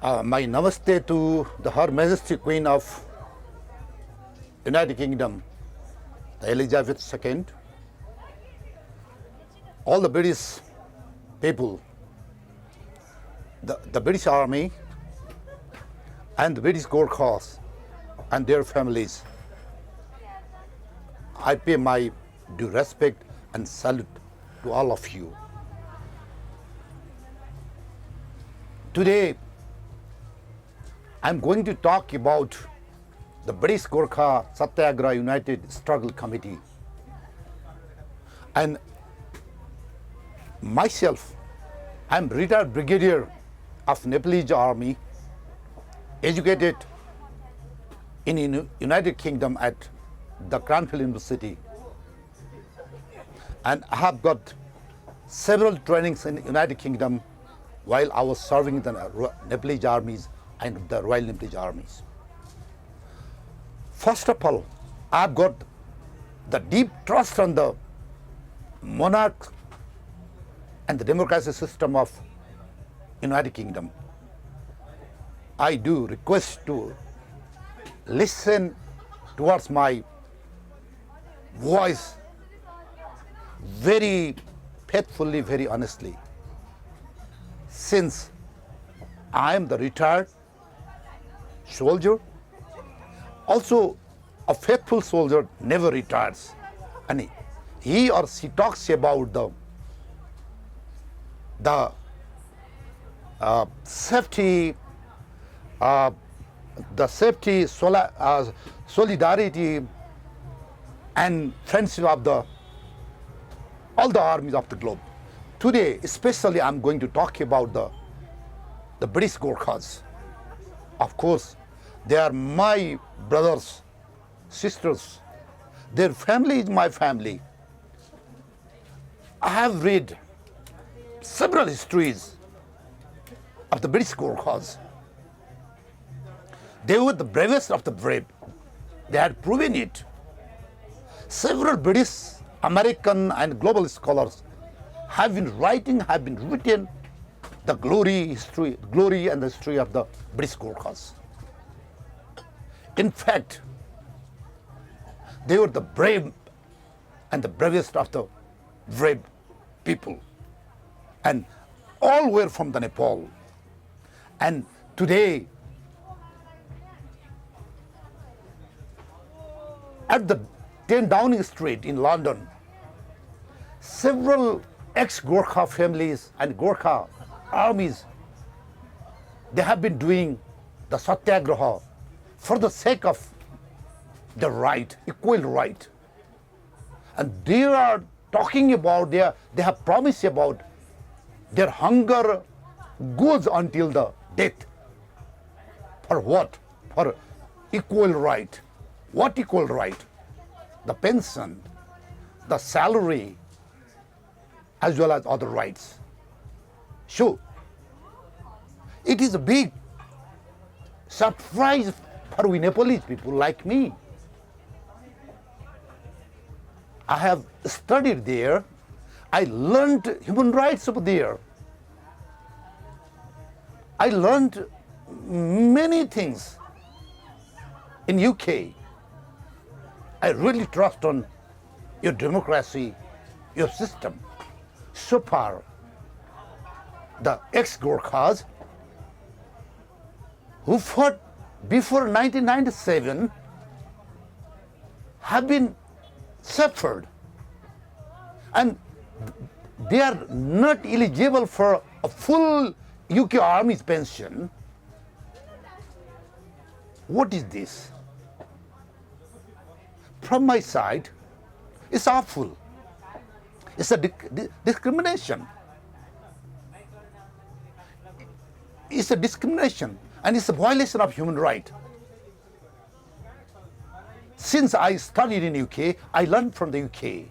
My namaste to the Her Majesty Queen of United Kingdom, the Elizabeth II, all the British people, the British Army, and the British Gorkhas and their families. I pay my due respect and salute to all of you. Today, I'm going to talk about the British Gorkha Satyagraha United Struggle Committee. And myself, I'm retired brigadier of Nepalese Army, educated in United Kingdom at the Cranfield University. And I have got several trainings in United Kingdom while I was serving the Nepalese armies and the Royal Nepalese armies. First of all, I've got the deep trust on the monarch and the democracy system of United Kingdom. I do request to listen towards my voice very faithfully, very honestly. Since I am the retired soldier, also a faithful soldier never retires, and he or she talks about the safety, solidarity, and friendship of all the armies of the globe. Today, especially, I'm going to talk about the British Gorkhas. Of course, they are my brothers, sisters. Their family is my family. I have read several histories of the British Gorkhas. They were the bravest of the brave. They had proven it. Several British, American, and global scholars have been written the glory and the history of the British Gorkhas. In fact, they were the brave and the bravest of the brave people, and all were from the Nepal. And today, at the 10 Downing Street in London, several ex-Gorkha families and Gorkha armies, they have been doing the Satyagraha for the sake of the right, equal right. And they are talking about, they have promised about their hunger goes until the death. For what? For equal right. What equal right? The pension, the salary, as well as other rights. So, it is a big surprise for we Nepalese people like me. I have studied there. I learned human rights over there. I learned many things in UK. I really trust on your democracy, your system. So far, the ex-Gorkhas who fought before 1997 have been suffered, and they are not eligible for a full UK Army's pension. What is this? From my side, it's awful. It's a discrimination. It's a discrimination, and it's a violation of human right. Since I studied in UK, I learned from the UK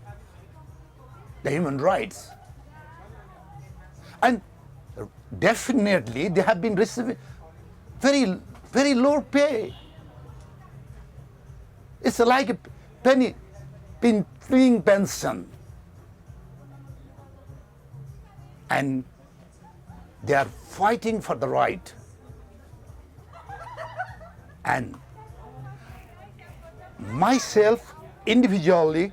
the human rights. And definitely they have been receiving very, very low pay. It's like a penny pension. And they are fighting for the right. And myself, individually,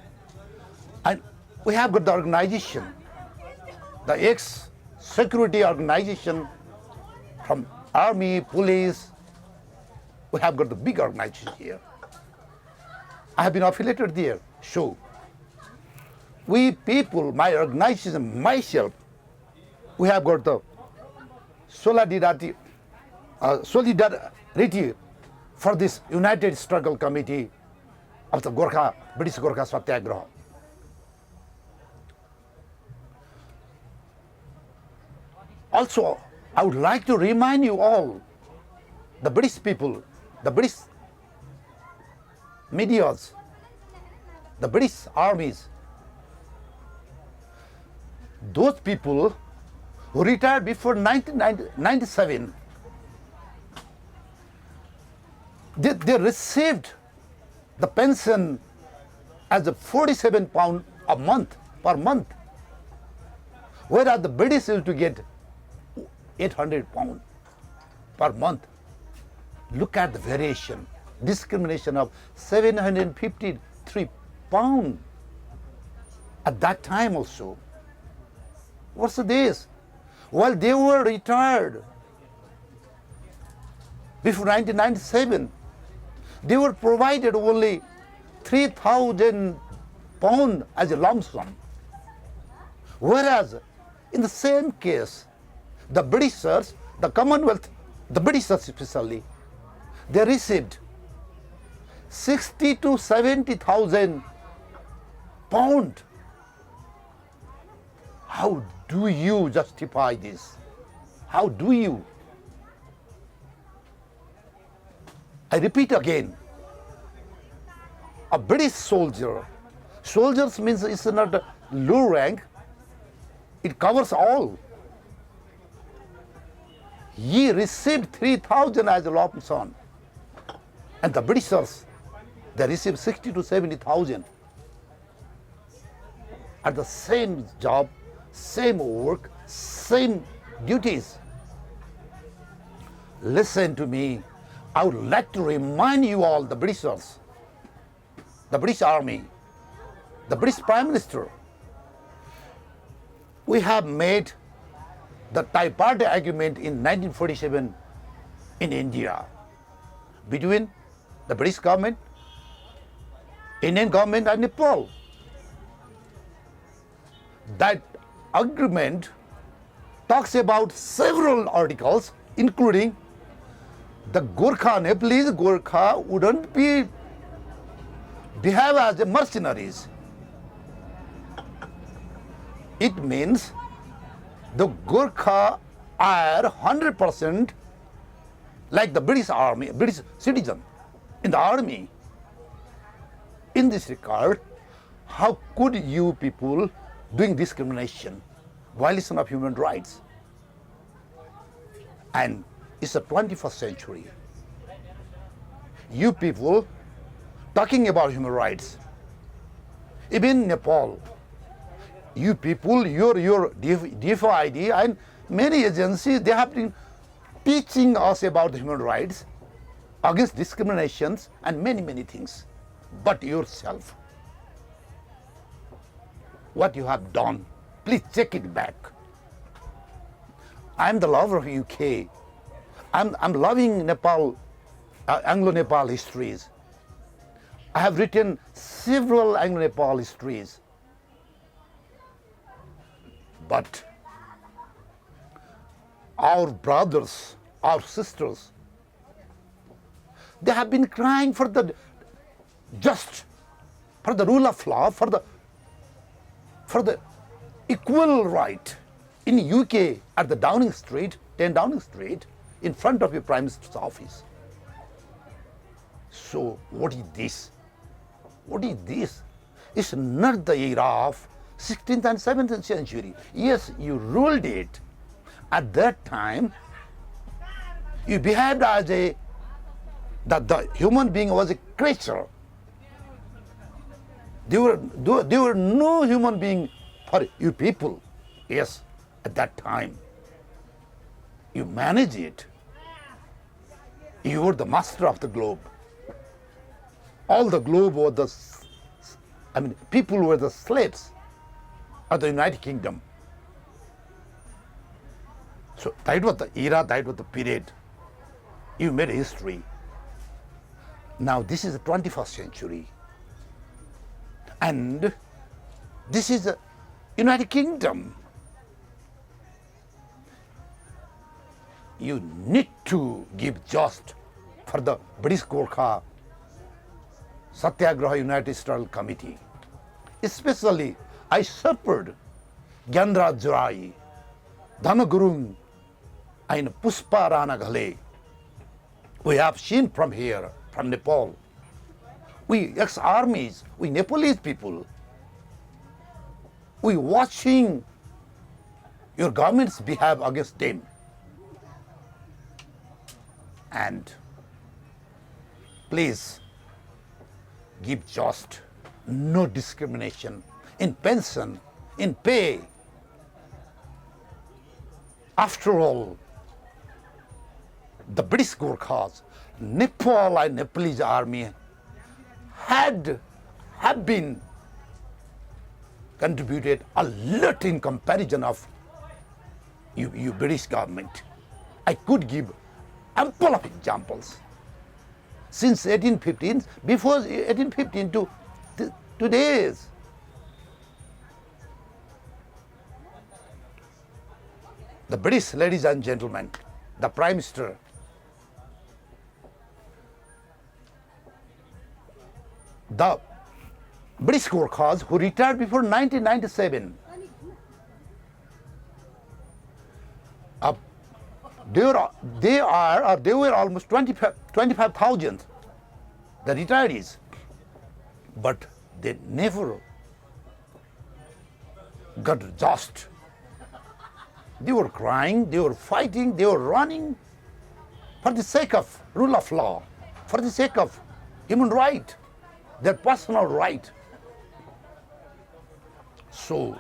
and we have got the organization, the ex-security organization from army, police. We have got the big organization here. I have been affiliated there. So, we people, my organization, myself, we have got the solidarity for this United Struggle Committee of the Gorkha, British Gorkha Satyagraha. Also, I would like to remind you all, the British people, the British medias, the British armies, those people who retired before 1997, they received the pension as a £47 a month, per month, whereas the British used to get £800 per month. Look at the variation, discrimination of £753 at that time also. What's this? While they were retired before 1997, they were provided only £3,000 as a lump sum. Whereas in the same case, the Britishers, the Commonwealth, the Britishers especially, they received 60 to 70,000 pounds. How do you justify this? How do you? I repeat again, a British soldier, soldiers means it's not a low rank, it covers all. He received 3,000 as a lump sum, and the Britishers, they received 60 to 70,000 at the same job, same work, same duties. Listen to me. I would like to remind you all, the Britishers, the British Army, the British Prime Minister. We have made the tripartite agreement in 1947 in India between the British government, Indian government and Nepal. That agreement talks about several articles, including the Gorkha, Nepalese Gorkha wouldn't behave as mercenaries. It means the Gorkha are 100% like the British Army, British citizen in the army. In this regard, how could you people doing discrimination, violation of human rights? And it's the 21st century. You people talking about human rights. Even Nepal, you people, your DFID and many agencies, they have been teaching us about human rights, against discriminations and many things. But yourself, what you have done, please check it back. I'm the lover of UK. I'm loving Nepal, Anglo-Nepal histories. I have written several Anglo-Nepal histories. But our brothers, our sisters, they have been crying for the rule of law, for the equal right in UK at the 10 Downing Street, in front of your Prime Minister's office. So what is this? What is this? It's not the era of 16th and 17th century. Yes, you ruled it. At that time, you behaved as that the human being was a creature. There were no human being for you people. Yes, at that time, you manage it. You were the master of the globe. All the globe were people were the slaves of the United Kingdom. So that was the era, that was the period. You made history. Now this is the 21st century. And this is the United Kingdom. You need to give just for the British Gorkha Satyagraha United Struggle Committee. Especially, I suffered Gyanraj Jorai, Dhanagurung, and Puspa Rana Ghale. We have seen from here, from Nepal. We ex-armies, we Nepalese people, we watching your governments behave against them. And please give just, no discrimination in pension, in pay. After all, the British Gorkhas, Nepal and Nepalese army have been contributed a lot in comparison of you British government. I could give ample of examples. Since 1815, before 1815 to today's. The British, ladies and gentlemen, the Prime Minister, the British Gorkhas who retired before 1997, they were almost 25,000, the retirees, but they never got just. They were crying, they were fighting, they were running for the sake of rule of law, for the sake of human right, their personal right. So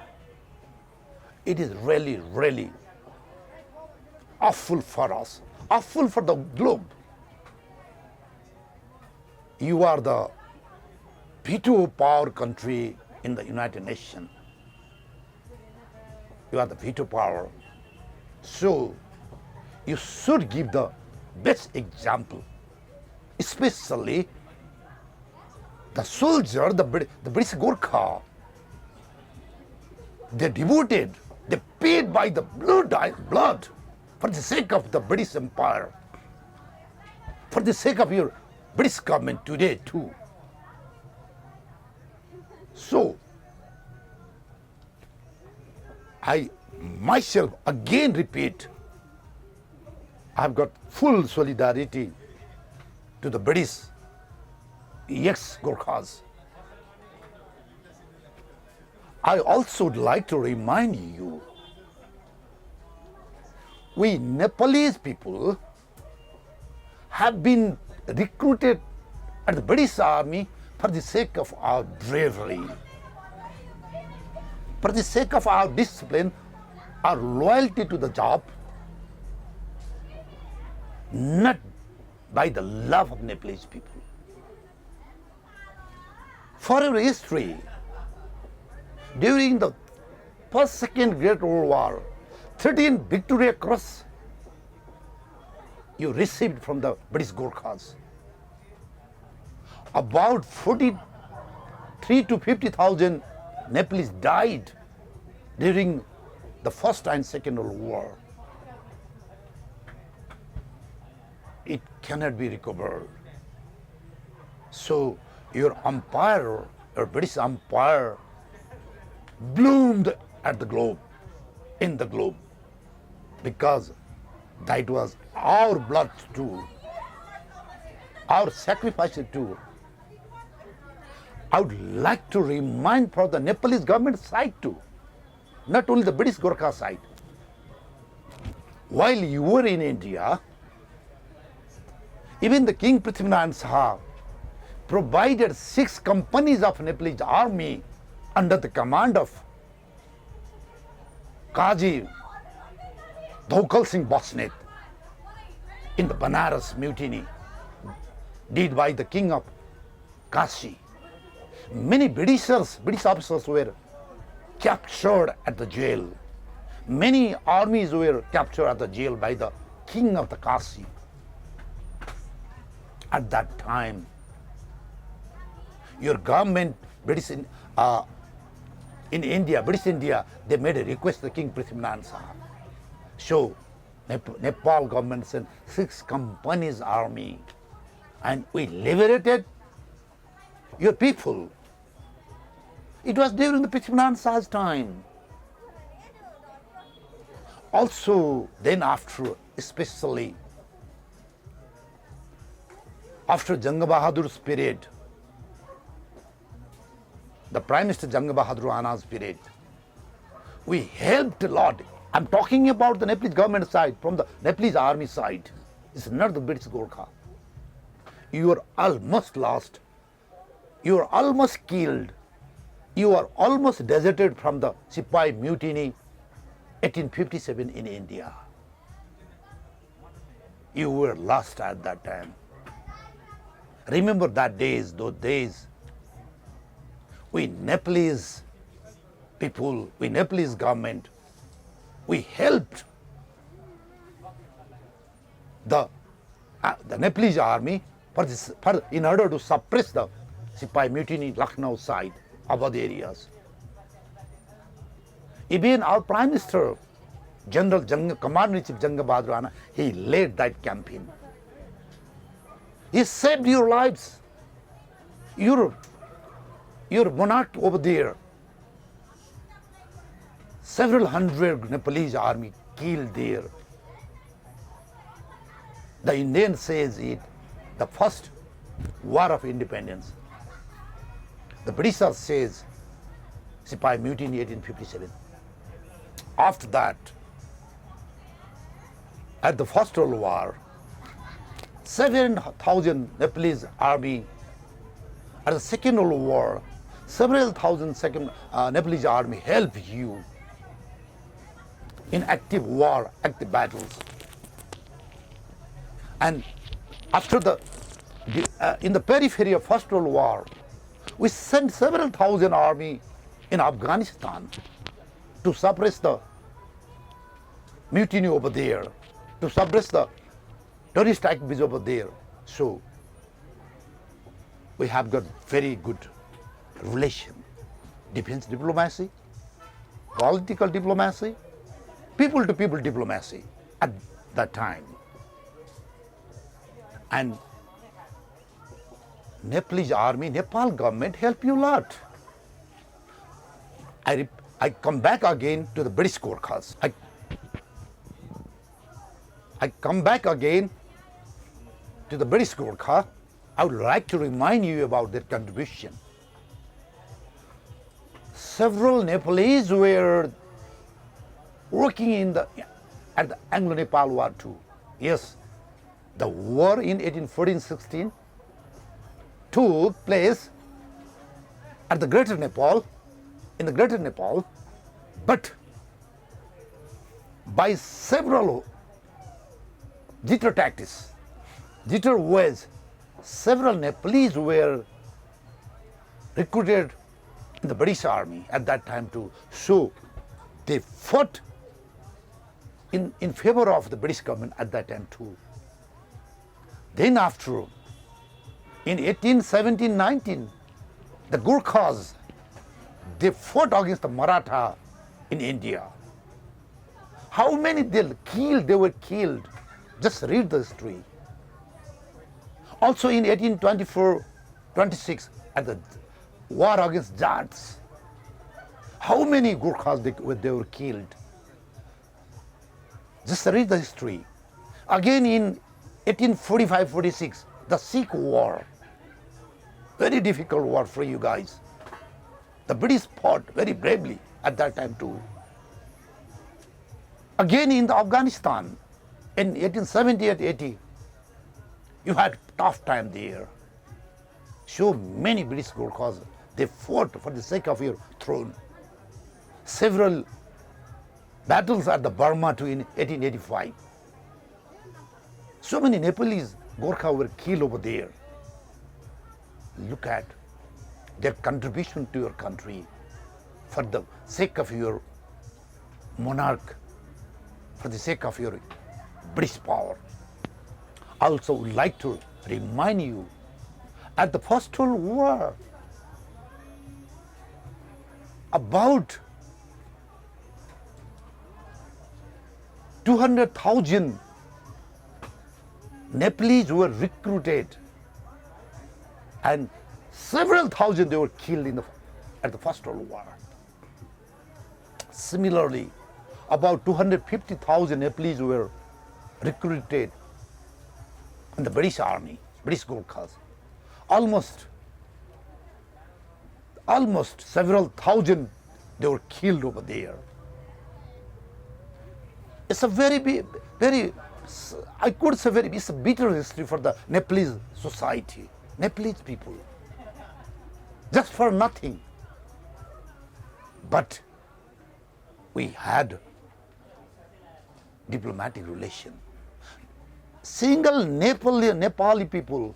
it is really, really awful for us, awful for the globe. You are the veto power country in the United Nations. You are the veto power. So you should give the best example, especially the soldier, the British Gorkha. They devoted, they paid by the blood for the sake of the British Empire, for the sake of your British government today too. So, I myself again repeat, I've got full solidarity to the British ex-Gorkhas. I also would like to remind you, we Nepalese people have been recruited at the British Army for the sake of our bravery, for the sake of our discipline, our loyalty to the job, not by the love of Nepalese people. For your history, during the First, Second Great World War, 13 Victoria Cross you received from the British Gorkhas. About 43 to 50,000 Nepalese died during the First and Second World War. It cannot be recovered. So your empire, your British Empire, bloomed at the globe, in the globe, because that was our blood too, our sacrifice too. I would like to remind for the Nepalese government side too, not only the British Gorkha side. While you were in India, even the King Prithvinarayan Saha provided 6 companies of Nepalese army under the command of Kazi Dhaukal Singh Basnyat. in the Banaras mutiny did by the king of Kashi. Many British officers were captured at the jail. Many armies were captured at the jail by the king of the Kashi. At that time, your government, British in India, they made a request to the King Prithvinarayan Saha. So, Nepal government sent 6 companies army, and we liberated your people. It was during the Prithvinarayan Saha's time. Also, then after, especially after Janga Bahadur's period, the Prime Minister Janga Bahadur Rana's period, we helped a lot. I'm talking about the Nepalese government side, from the Nepalese army side. It's not the British Gorkha. You are almost lost. You are almost killed. You are almost deserted from the Sipai mutiny 1857 in India. You were lost at that time. Remember those days. We Nepalese people, we Nepalese government, we helped the Nepalese army in order to suppress the Sipai mutiny, Lucknow side, Awadh areas. Even our Prime Minister, Commander-in-Chief Janga Bahadur Rana, he led that campaign. He saved your lives. Your monarch over there, several hundred Nepalese army killed there. The Indian says it, the first war of independence. The British says Sipai mutiny 1857. After that, at the First World War, 7,000 Nepalese army. At the Second World War, several thousand Nepalese army helped you in active war, active battles. And after in the periphery of First World War, we sent several thousand army in Afghanistan to suppress the mutiny over there, to suppress the terrorist activities over there. So we have got very good relation, defense diplomacy, political diplomacy, people-to-people diplomacy at that time. And Nepalese army, Nepal government helped you a lot. I come back again to the British Gorkhas. I come back again to the British Gorkha. I would like to remind you about their contribution. Several Nepalese were working at the Anglo-Nepal War too. Yes, the war in 1814-16 took place at the Greater Nepal, in the Greater Nepal, but by several jitter tactics, jitter ways, several Nepalese were recruited in the British army at that time too. So they fought in favor of the British government at that time too. Then after, in 1817-19, the Gorkhas, they fought against the Maratha in India. How many they were killed. Just read the history. Also in 1824-26, at the war against Jats, how many Gorkhas they were killed. Just read the history. Again in 1845-46, the Sikh War, very difficult war for you guys. The British fought very bravely at that time too. Again in the Afghanistan, in 1878-80, you had tough time there. So many British Gorkhas, they fought for the sake of your throne. Several battles at the Burma too in 1885. So many Nepalese Gorkha were killed over there. Look at their contribution to your country for the sake of your monarch, for the sake of your British power. I also would like to remind you, at the First World War, about 200,000 Nepalese were recruited and several thousand they were killed at the First World War. Similarly, about 250,000 Nepalese were recruited in the British Army, British Gorkhas. Almost several thousand they were killed over there. It's a it's a bitter history for the Nepalese society, Nepalese people. Just for nothing. But we had diplomatic relation. Single Nepali people,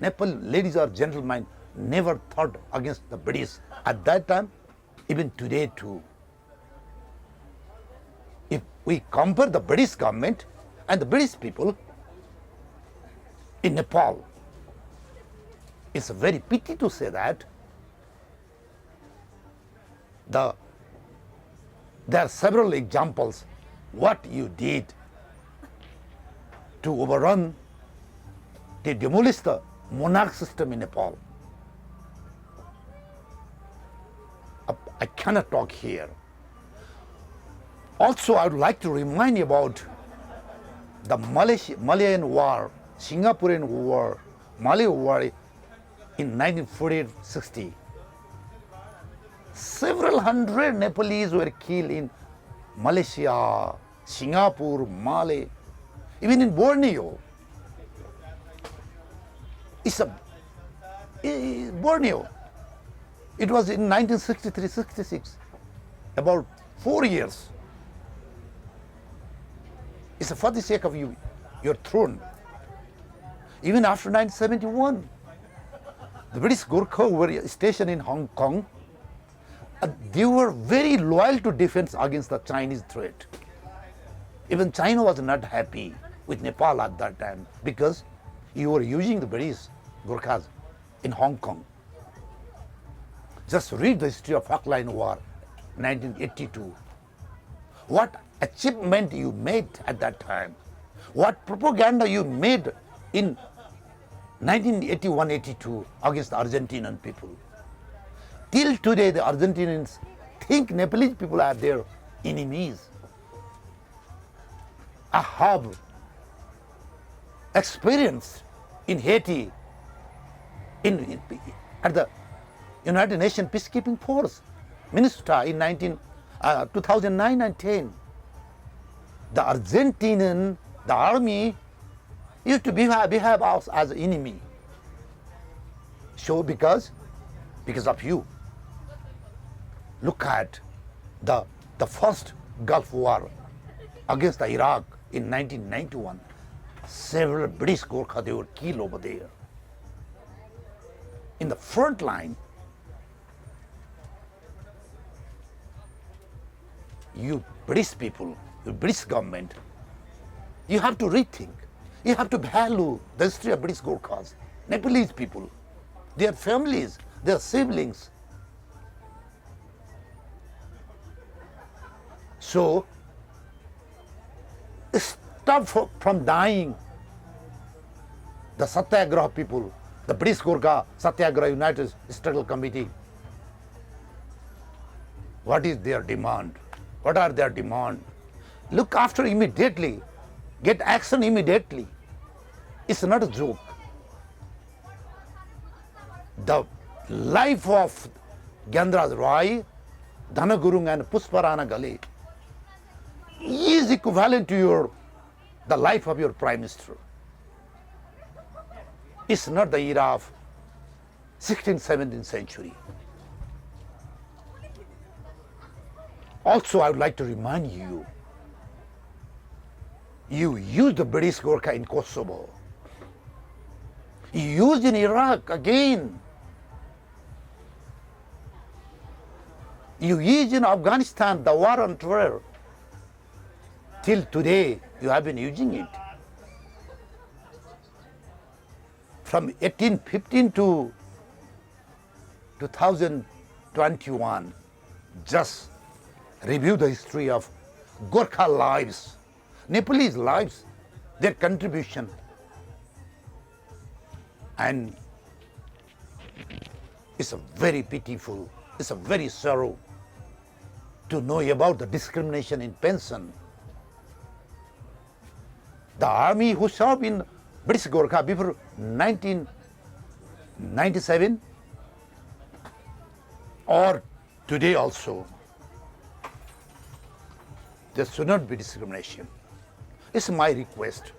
Nepal ladies or gentlemen, never thought against the British at that time, even today too. If we compare the British government and the British people in Nepal, it's a very pity to say that there are several examples what you did to overrun, to demolish the monarch system in Nepal. I cannot talk here. Also, I would like to remind you about the Malayan War, Singaporean War, Malay War in 1940-60. Several hundred Nepalese were killed in Malaysia, Singapore, Malay, even in Borneo. Borneo. It was in 1963-66, about 4 years. It's for the sake of your throne. Even after 1971, the British Gorkha were stationed in Hong Kong. They were very loyal to defense against the Chinese threat. Even China was not happy with Nepal at that time because you were using the British Gorkhas in Hong Kong. Just read the history of Falkland War, 1982. What achievement you made at that time. What propaganda you made in 1981-82 against the Argentinian people. Till today, the Argentinians think Nepalese people are their enemies. I have experienced in Haiti, at the United Nations Peacekeeping Force, Minnesota in 2009 and 10. The Argentinian, the army used to behave us as an enemy. So because of you. Look at the first Gulf War against Iraq in 1991. Several British Gorkha, they were killed over there. In the front line, you British people, the British government, you have to rethink. You have to value the history of British Gorkhas, Nepalese people, their families, their siblings. So, stop from dying. The Satyagraha people, the British Gorkha Satyagraha United Struggle Committee, what is their demand? What are their demands? Look after immediately. Get action immediately. It's not a joke. The life of Gyandraj Roy, Dhanagurung and Pusparana Gali is equivalent to the life of your Prime Minister. It's not the era of 16th, 17th century. Also, I would like to remind you, You used the British Gorkha in Kosovo. You used in Iraq again. You used in Afghanistan, the war on terror. Till today, you have been using it. From 1815 to 2021, just review the history of Gorkha lives, Nepalese lives, their contribution. And it's a very pitiful, it's a very sorrow to know about the discrimination in pension. The army who served in British Gorkha before 1997 or today also, there should not be discrimination. It's my request.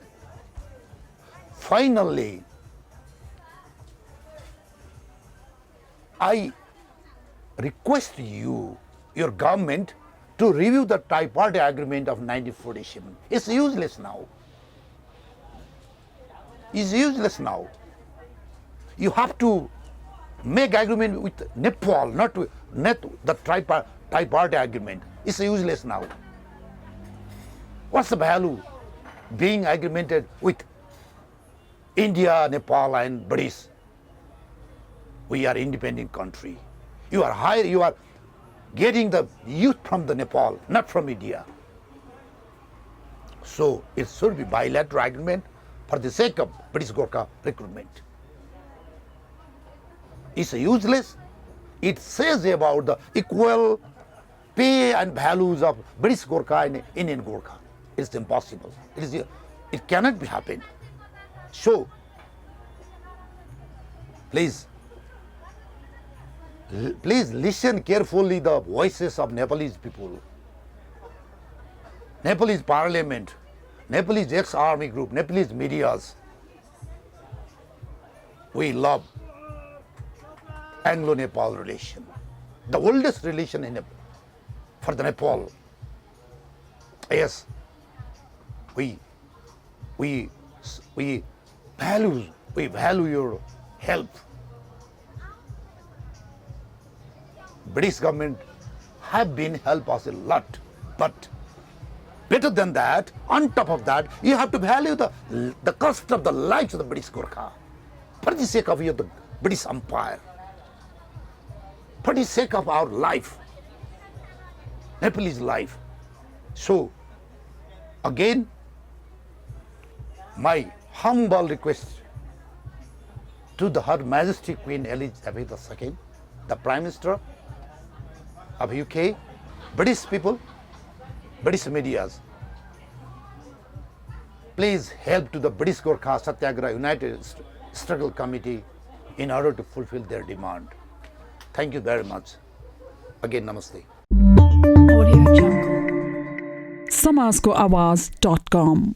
Finally, I request you, your government, to review the tripartite agreement of 1947. It's useless now. It's useless now. You have to make agreement with Nepal, not the tripartite agreement. It's useless now. What's the value being agreemented with India, Nepal, and British? We are independent country. You are getting the youth from the Nepal, not from India. So it should be bilateral agreement for the sake of British Gorkha recruitment. It's useless. It says about the equal pay and values of British Gorkha and Indian Gorkha. It's impossible. It cannot be happened. So, please listen carefully the voices of Nepalese people, Nepalese parliament, Nepalese ex-army group, Nepalese medias. We love Anglo-Nepal relation, the oldest relation for the Nepal. Yes, we value your help. British government have been help us a lot, but better than that, on top of that, you have to value the cost of the lives of the British Gorkha for the sake of the British Empire, for the sake of our life, Nepalese life. So, again, my humble request to Her Majesty Queen Elizabeth II, the Prime Minister of UK, British people, British medias, please help to the British Gorkha Satyagraha United Struggle Committee in order to fulfill their demand. Thank you very much. Again, namaste. Audio Jungle. samajkoawaaj.com